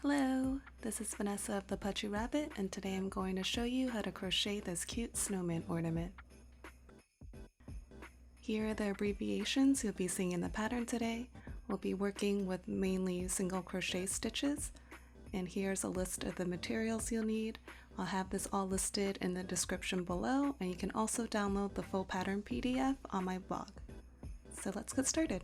Hello, this is Vanessa of the Putchy Rabbit, and today I'm going to show you how to crochet this cute snowman ornament. Here are the abbreviations you'll be seeing in the pattern today. We'll be working with mainly single crochet stitches, and here's a list of the materials you'll need. I'll have this all listed in the description below, and you can also download the full pattern PDF on my blog. So let's get started.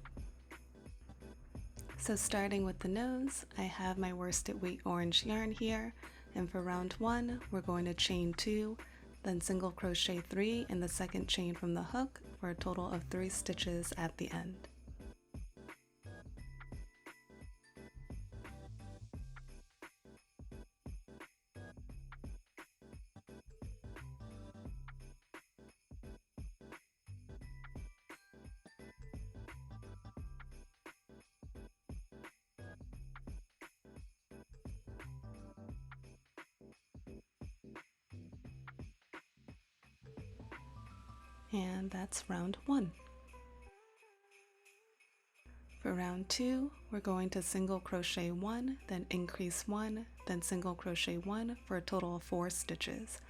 So starting with the nose, I have my worsted weight orange yarn here, and for round 1 we're going to chain 2, then single crochet 3 in the second chain from the hook for a total of 3 stitches at the end. And that's round 1. For round 2, we're going to single crochet 1, then increase 1, then single crochet 1 for a total of 4 stitches.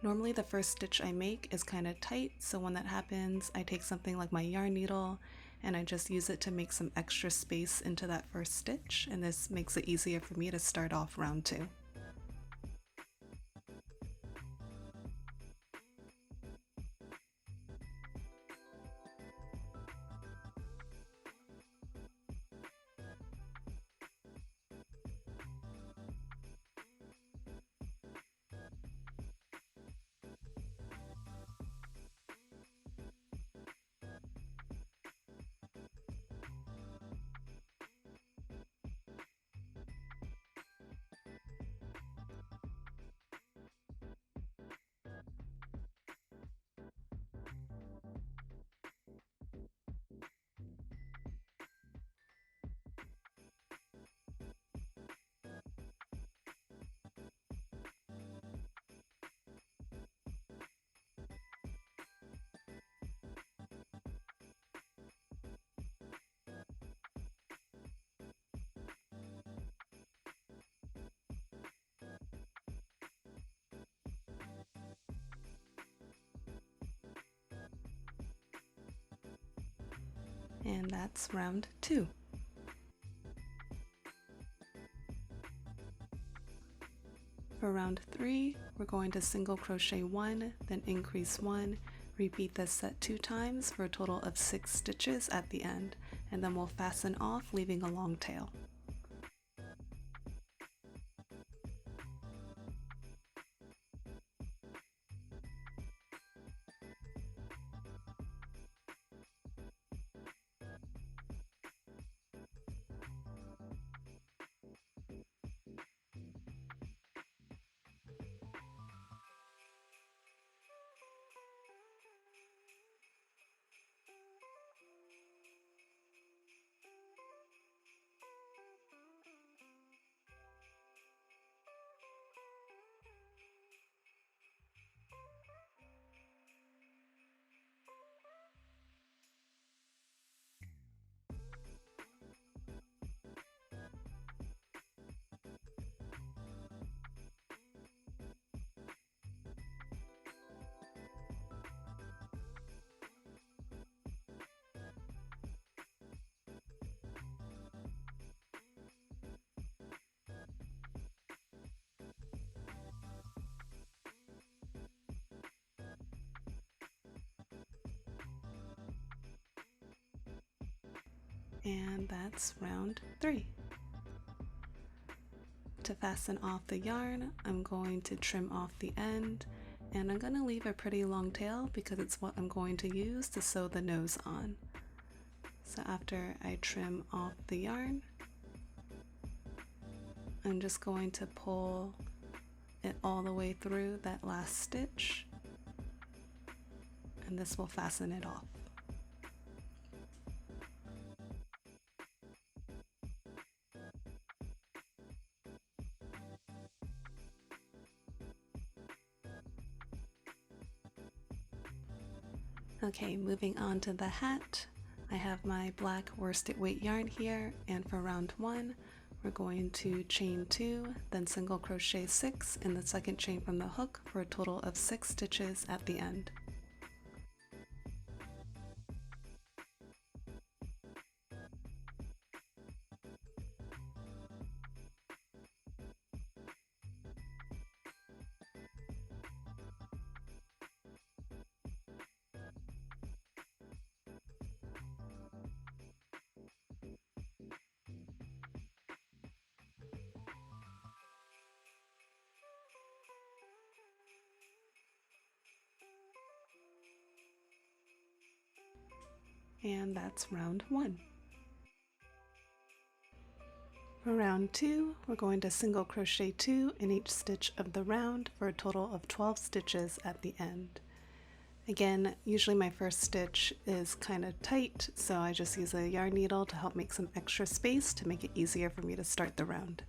Normally the first stitch I make is kind of tight, so when that happens I take something like my yarn needle and I just use it to make some extra space into that first stitch, and this makes it easier for me to start off round 2. And that's round 2. For round 3, we're going to single crochet 1, then increase 1, repeat this set 2 times for a total of 6 stitches at the end, and then we'll fasten off, leaving a long tail. And that's round 3. To fasten off the yarn, I'm going to trim off the end, and I'm going to leave a pretty long tail because it's what I'm going to use to sew the nose on. So after I trim off the yarn, I'm just going to pull it all the way through that last stitch, and this will fasten it off. Okay, moving on to the hat. I have my black worsted weight yarn here, and for round 1 we're going to chain 2, then single crochet 6 in the second chain from the hook for a total of 6 stitches at the end. And that's round 1. For round 2, we're going to single crochet 2 in each stitch of the round for a total of 12 stitches at the end. Again, usually my first stitch is kind of tight, so I just use a yarn needle to help make some extra space to make it easier for me to start the round.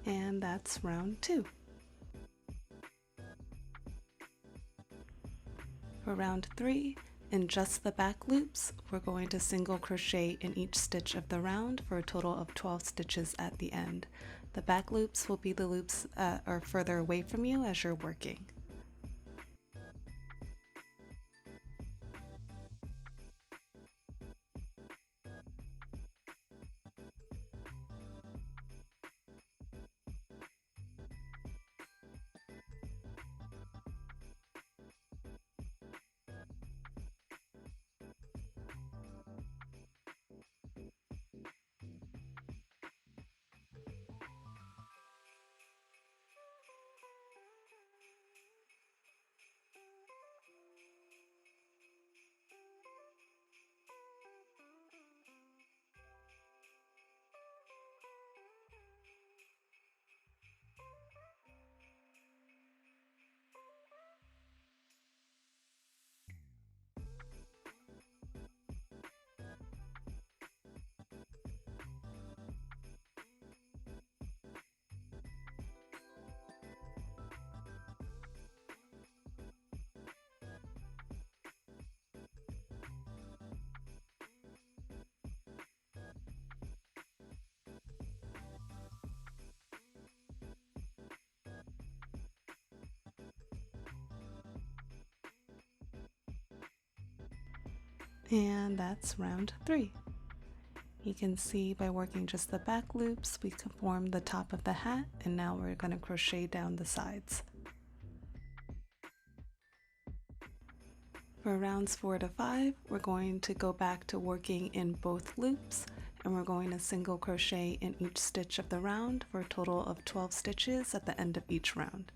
And that's round 2. For round 3, in just the back loops, we're going to single crochet in each stitch of the round for a total of 12 stitches at the end. The back loops will be the loops that are further away from you as you're working. And that's round 3. You can see by working just the back loops, we can form the top of the hat, and now we're going to crochet down the sides. For rounds 4 to 5, we're going to go back to working in both loops, and we're going to single crochet in each stitch of the round for a total of 12 stitches at the end of each round.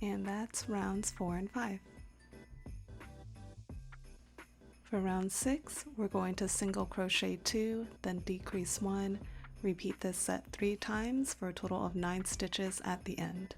And that's rounds 4 and 5. For round 6, we're going to single crochet 2, then decrease 1, repeat this set 3 times for a total of 9 stitches at the end.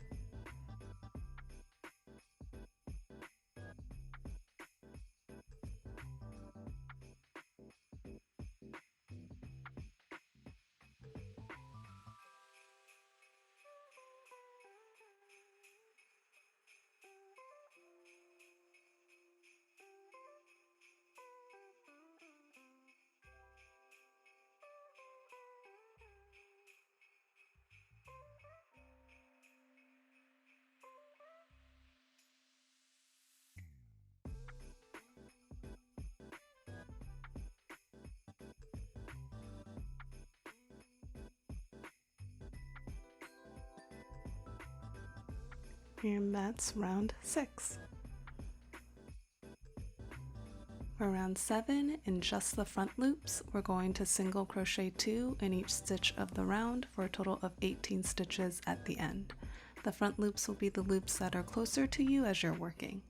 And that's round 6. For round 7, in just the front loops, we're going to single crochet 2 in each stitch of the round for a total of 18 stitches at the end. The front loops will be the loops that are closer to you as you're working.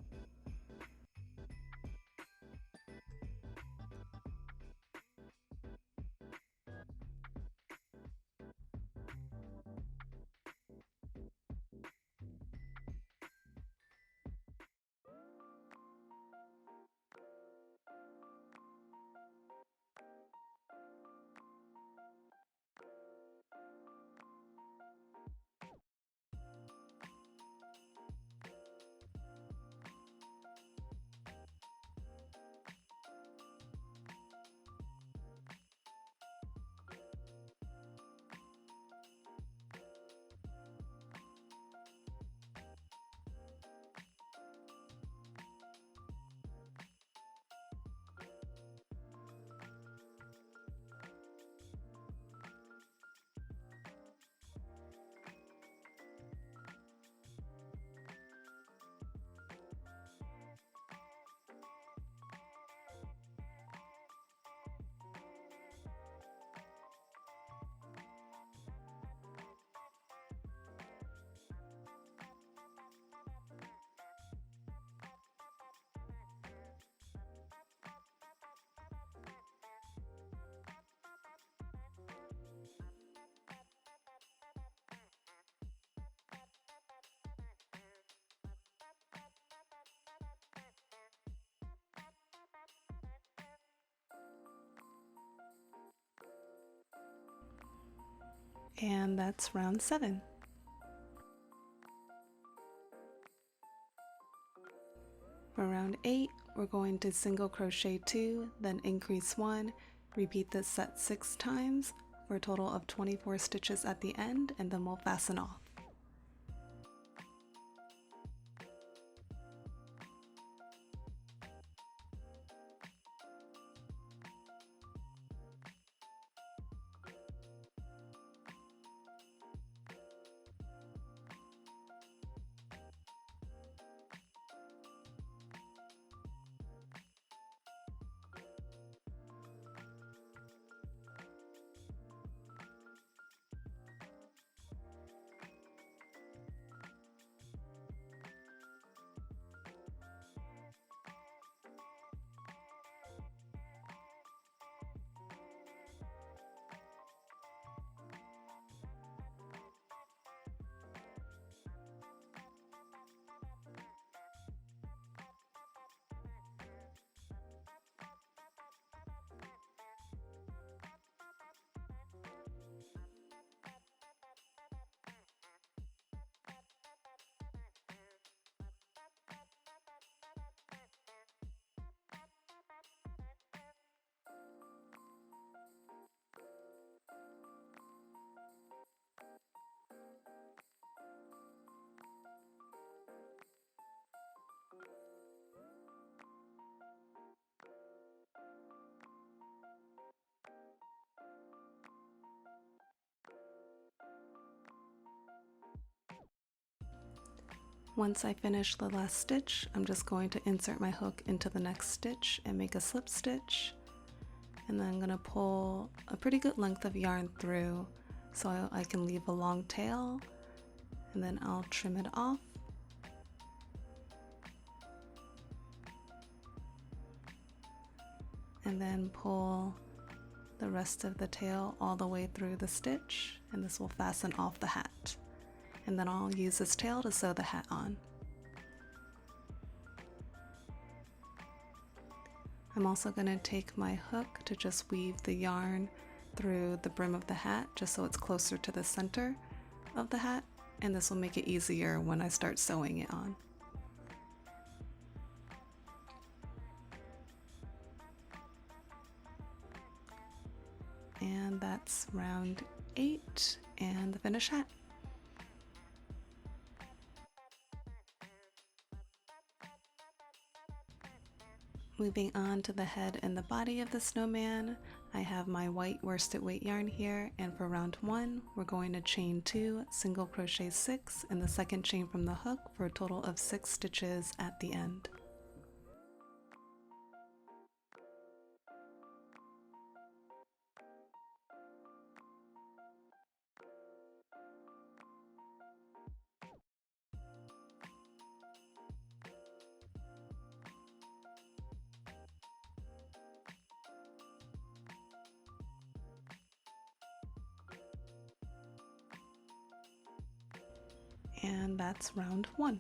And that's round 7. For round 8, we're going to single crochet 2, then increase 1, repeat this set 6 times for a total of 24 stitches at the end, and then we'll fasten off. Once I finish the last stitch, I'm just going to insert my hook into the next stitch and make a slip stitch. And then I'm going to pull a pretty good length of yarn through so I can leave a long tail, and then I'll trim it off. And then pull the rest of the tail all the way through the stitch, and this will fasten off the hat. And then I'll use this tail to sew the hat on. I'm also going to take my hook to just weave the yarn through the brim of the hat just so it's closer to the center of the hat, and this will make it easier when I start sewing it on. And that's round 8 and the finished hat. Moving on to the head and the body of the snowman, I have my white worsted weight yarn here, and for round 1 we're going to chain 2, single crochet 6 in the second chain from the hook for a total of 6 stitches at the end. And that's round 1.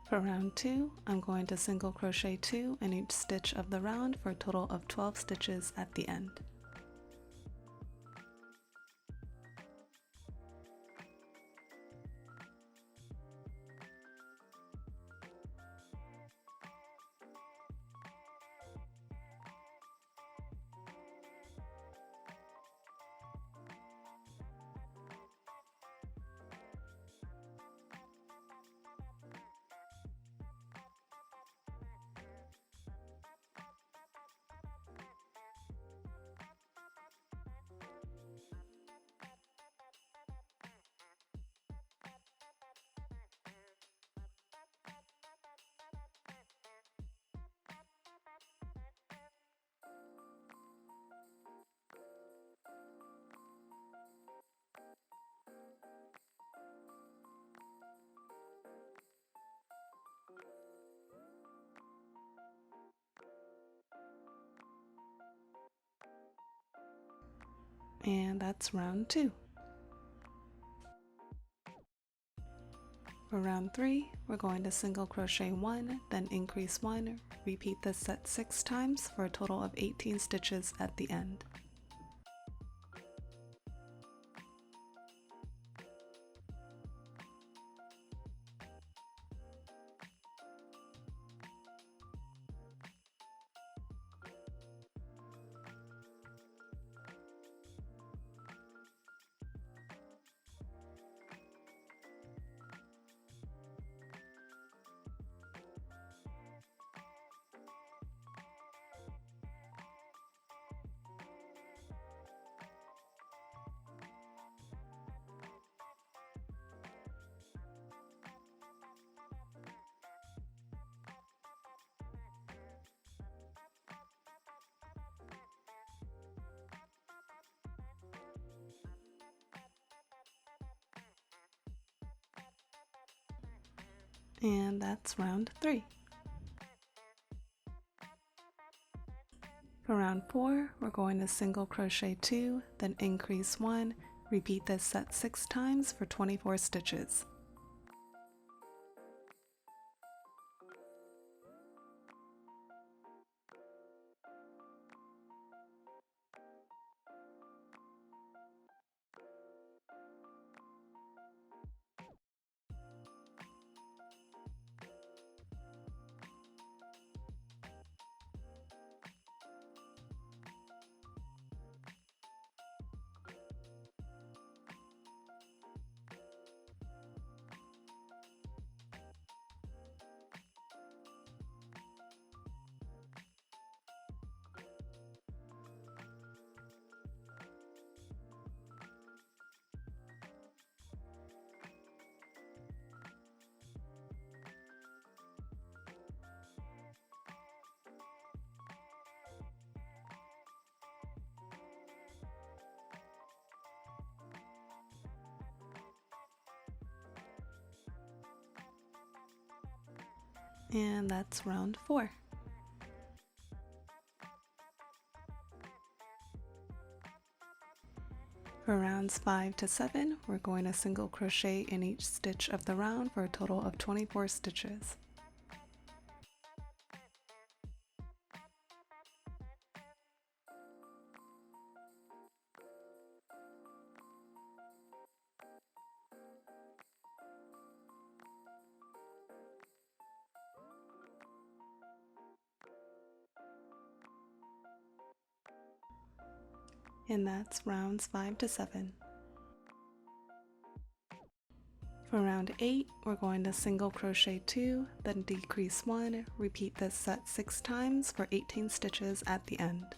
For round 2, I'm going to single crochet 2 in each stitch of the round for a total of 12 stitches at the end. And that's round 2. For round 3, we're going to single crochet 1, then increase 1, repeat this set 6 times for a total of 18 stitches at the end. And that's round 3. For round 4, we're going to single crochet 2, then increase 1, repeat this set 6 times for 24 stitches. And that's round 4. For rounds 5 to 7, we're going to single crochet in each stitch of the round for a total of 24 stitches. And that's rounds 5 to 7. For round 8, we're going to single crochet 2, then decrease 1, repeat this set 6 times for 18 stitches at the end.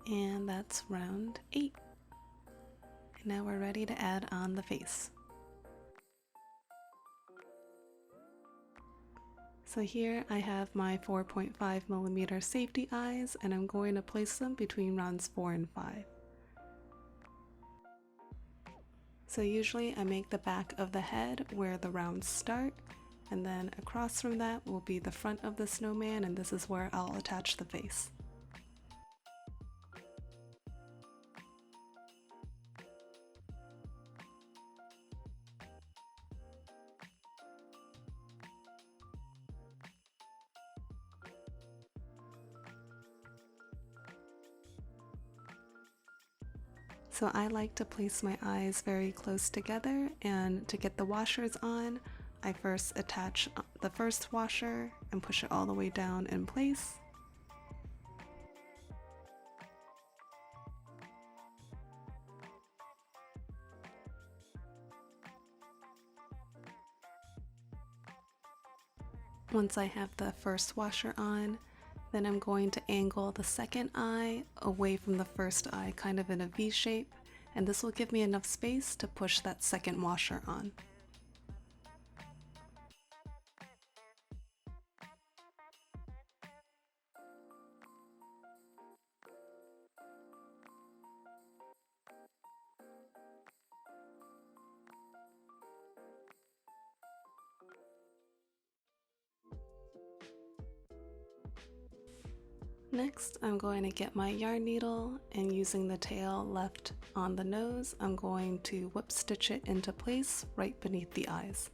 And that's round 8. And now we're ready to add on the face. So here I have my 4.5mm safety eyes, and I'm going to place them between rounds 4 and 5. So usually I make the back of the head where the rounds start, and then across from that will be the front of the snowman, and this is where I'll attach the face. So I like to place my eyes very close together, and to get the washers on, I first attach the first washer and push it all the way down in place. Once I have the first washer on, then I'm going to angle the second eye away from the first eye, kind of in a V shape, and this will give me enough space to push that second washer on. Next, I'm going to get my yarn needle, and using the tail left on the nose, I'm going to whip stitch it into place right beneath the eyes.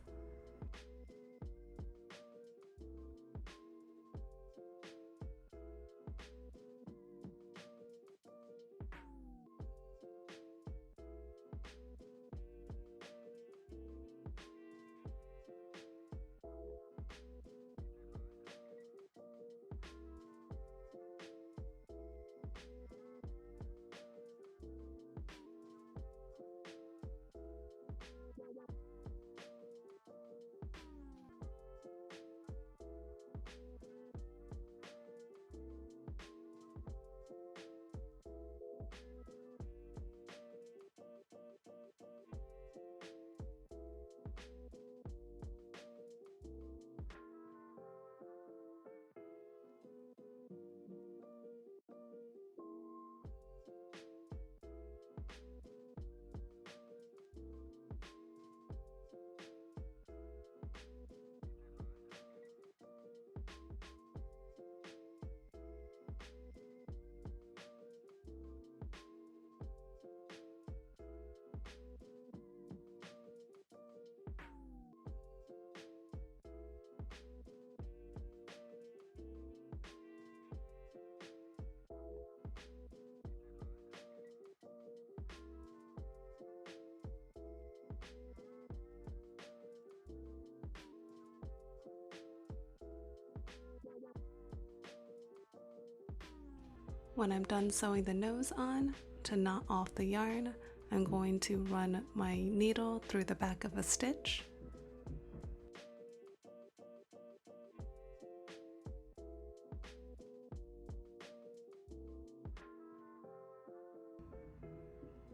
When I'm done sewing the nose on, to knot off the yarn, I'm going to run my needle through the back of a stitch.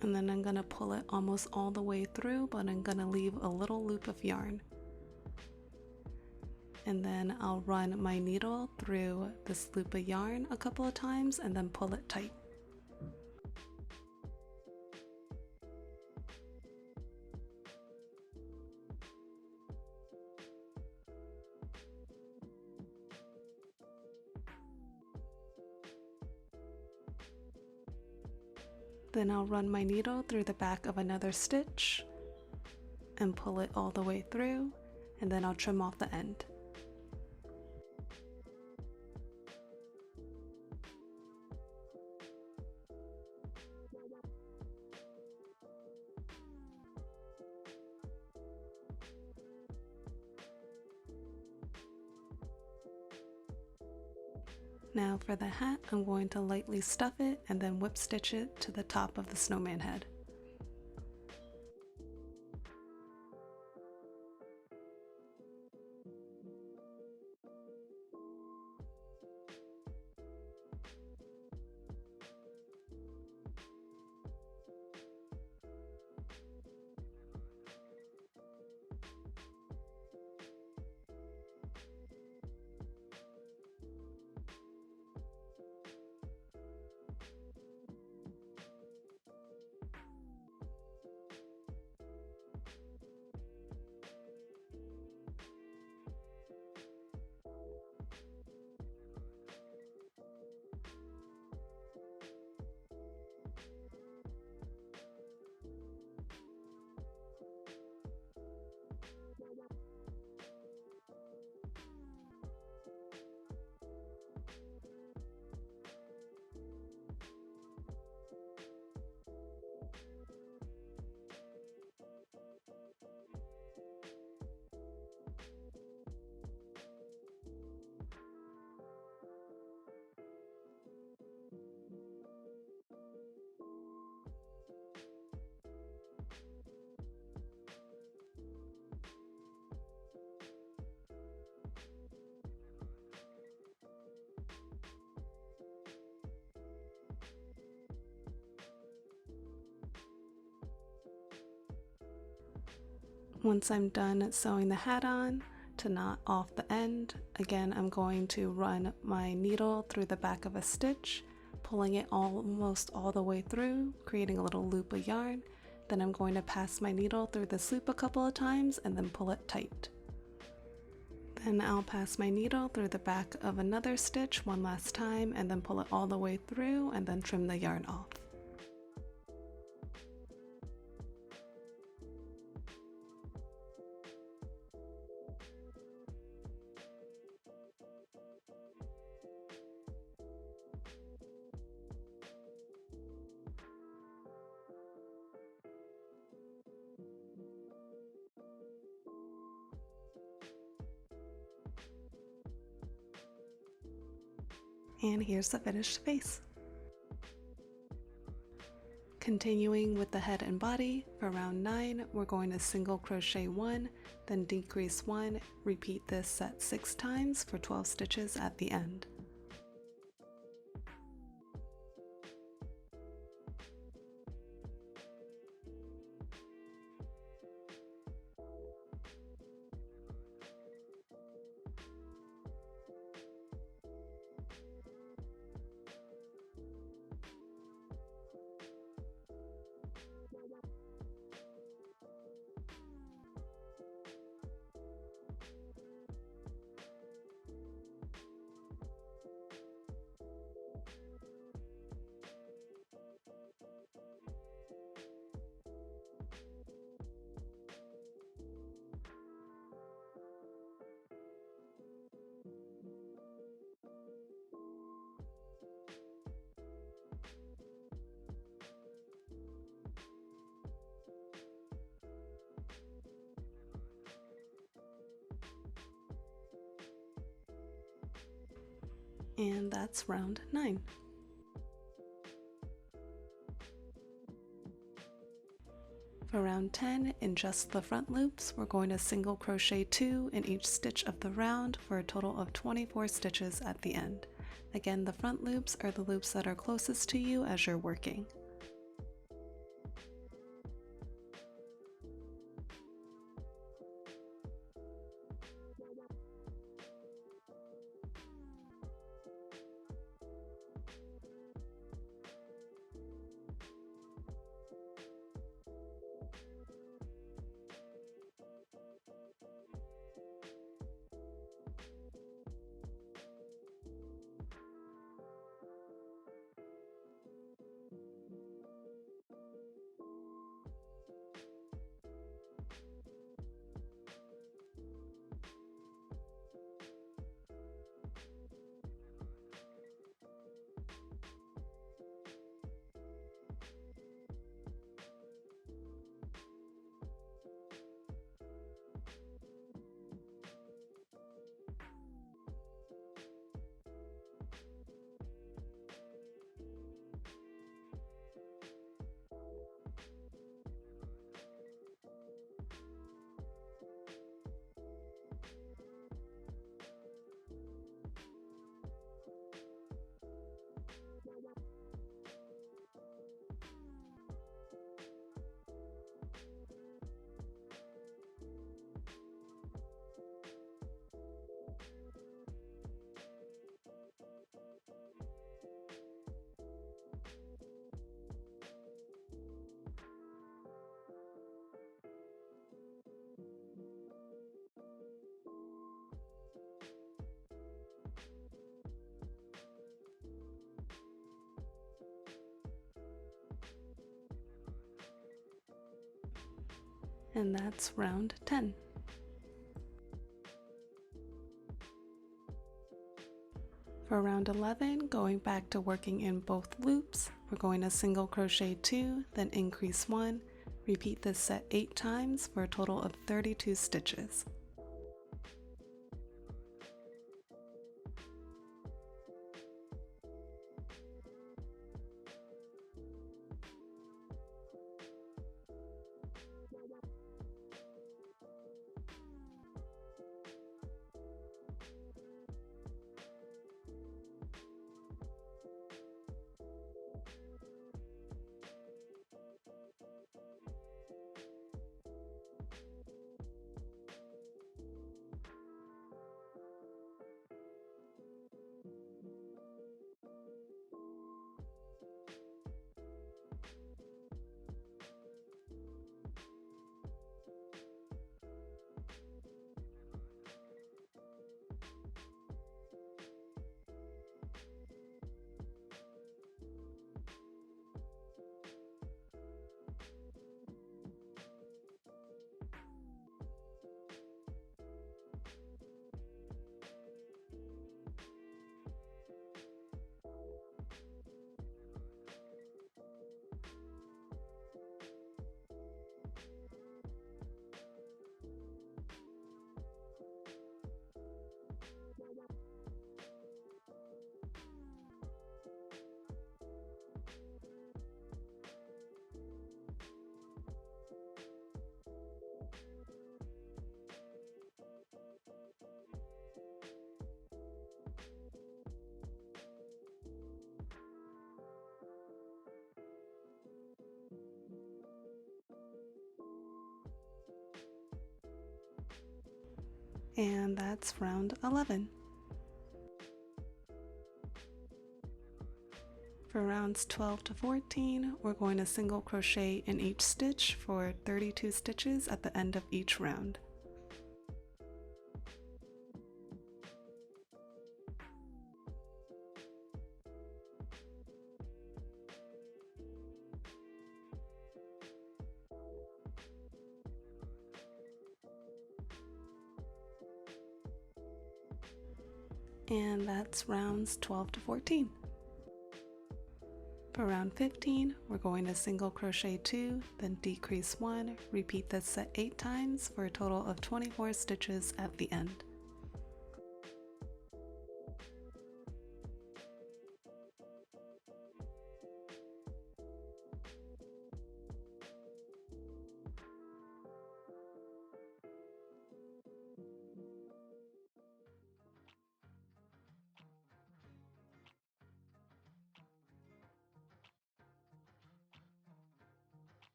And then I'm going to pull it almost all the way through, but I'm going to leave a little loop of yarn. And then I'll run my needle through this loop of yarn a couple of times and then pull it tight. Then I'll run my needle through the back of another stitch and pull it all the way through, and then I'll trim off the end. Now for the hat, I'm going to lightly stuff it and then whip stitch it to the top of the snowman head. Once I'm done sewing the hat on, to knot off the end, again I'm going to run my needle through the back of a stitch, pulling it almost all the way through, creating a little loop of yarn. Then I'm going to pass my needle through this loop a couple of times and then pull it tight. Then I'll pass my needle through the back of another stitch one last time and then pull it all the way through and then trim the yarn off. And here's the finished face. Continuing with the head and body, for round 9, we're going to single crochet 1, then decrease 1, repeat this set 6 times for 12 stitches at the end. And that's round 9. For round 10, in just the front loops, we're going to single crochet 2 in each stitch of the round for a total of 24 stitches at the end. Again, the front loops are the loops that are closest to you as you're working. and that's round 10. For round 11, going back to working in both loops, we're going to single crochet 2, then increase 1, repeat this set 8 times for a total of 32 stitches. And that's round 11. For rounds 12 to 14, we're going to single crochet in each stitch for 32 stitches at the end of each round. And that's rounds 12 to 14. For round 15, we're going to single crochet 2, then decrease 1, repeat this set 8 times for a total of 24 stitches at the end.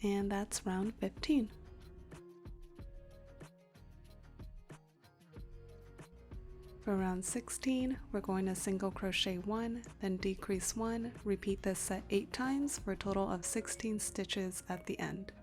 And that's round 15. For round 16, we're going to single crochet 1, then decrease 1, repeat this set 8 times for a total of 16 stitches at the end.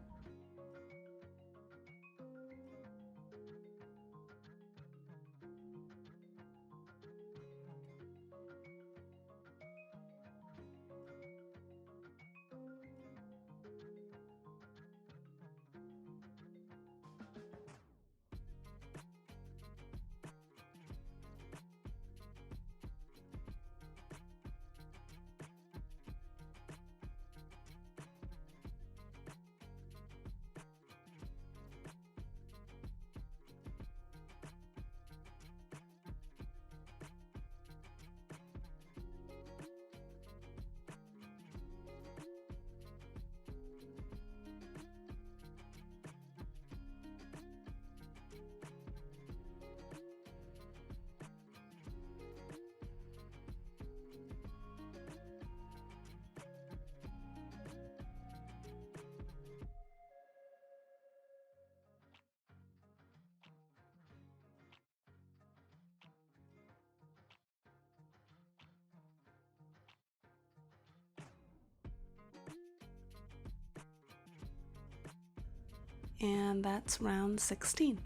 And that's round 16.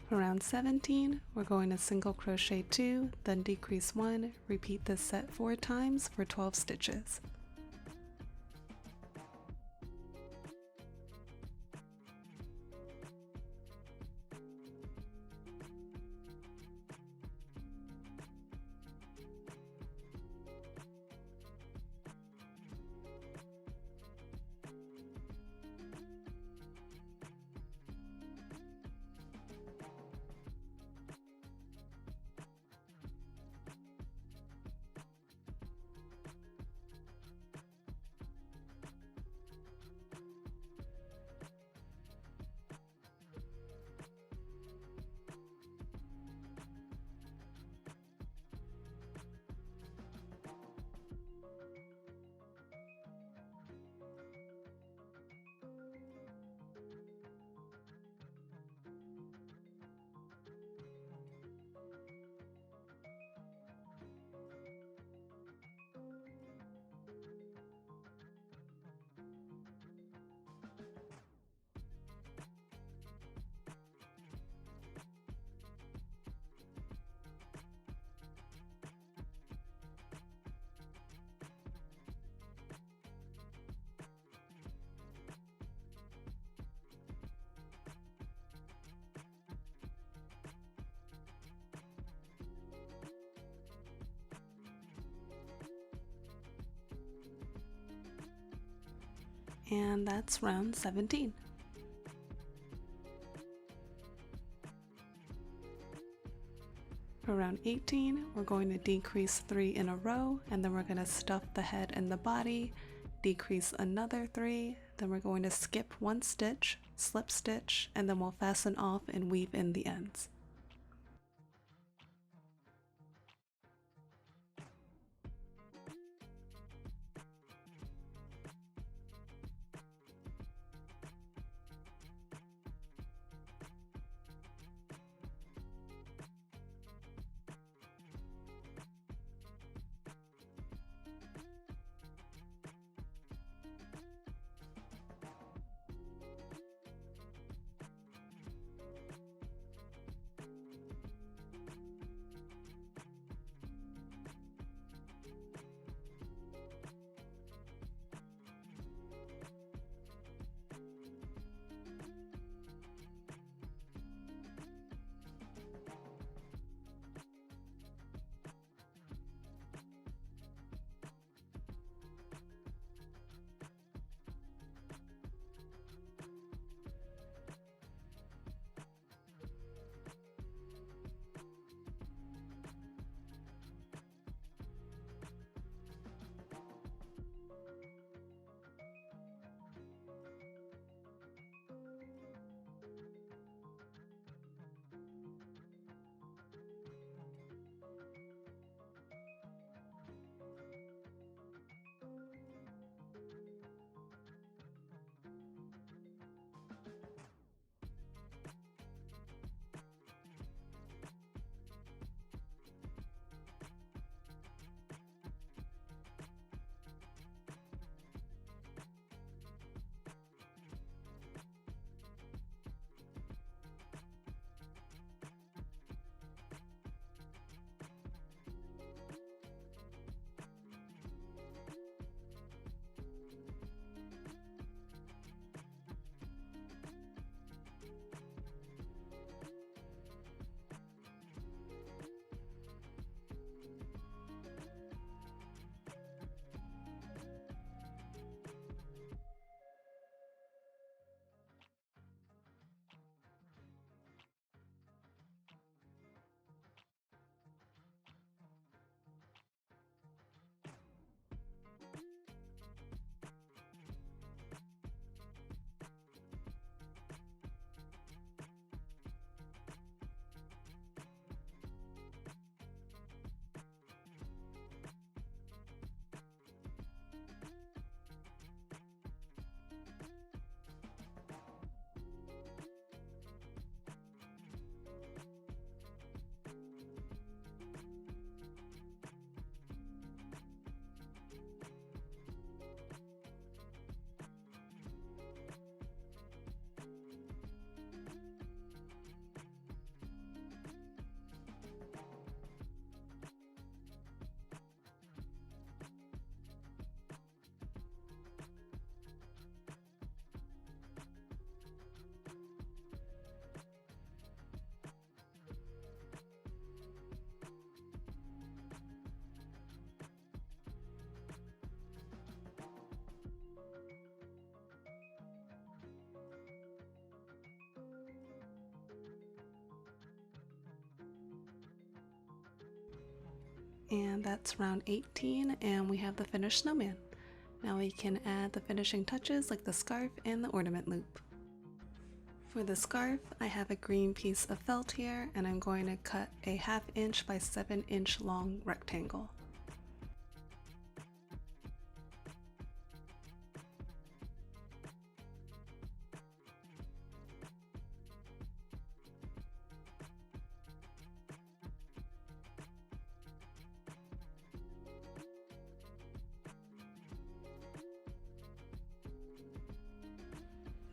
For round 17, we're going to single crochet 2, then decrease 1, repeat this set 4 times for 12 stitches. And that's round 17. For round 18, we're going to decrease 3 in a row, and then we're going to stuff the head and the body, decrease another 3, then we're going to skip 1 stitch, slip stitch, and then we'll fasten off and weave in the ends. And that's round 18, and we have the finished snowman. Now we can add the finishing touches like the scarf and the ornament loop. For the scarf, I have a green piece of felt here, and I'm going to cut a 1/2 inch by 7 inch long rectangle.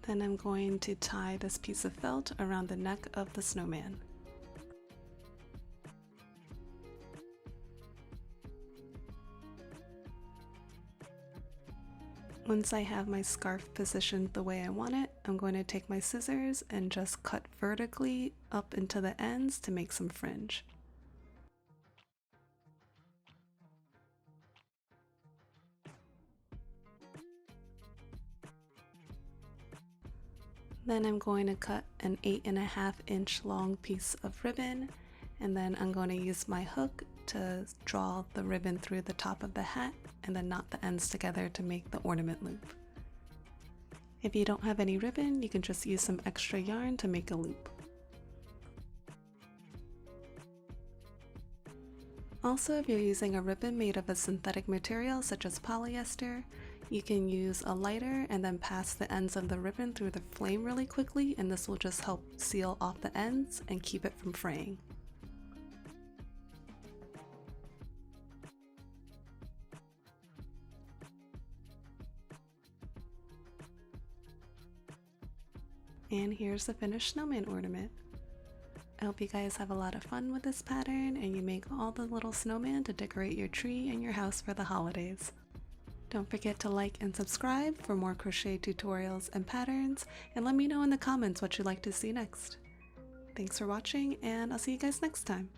Then I'm going to tie this piece of felt around the neck of the snowman. Once I have my scarf positioned the way I want it, I'm going to take my scissors and just cut vertically up into the ends to make some fringe. Then I'm going to cut an 8.5 inch long piece of ribbon, and then I'm going to use my hook to draw the ribbon through the top of the hat and then knot the ends together to make the ornament loop. If you don't have any ribbon, you can just use some extra yarn to make a loop. Also, if you're using a ribbon made of a synthetic material such as polyester, you can use a lighter and then pass the ends of the ribbon through the flame really quickly, and this will just help seal off the ends and keep it from fraying. And here's the finished snowman ornament. I hope you guys have a lot of fun with this pattern and you make all the little snowman to decorate your tree and your house for the holidays. Don't forget to like and subscribe for more crochet tutorials and patterns, and let me know in the comments what you'd like to see next. Thanks for watching, and I'll see you guys next time.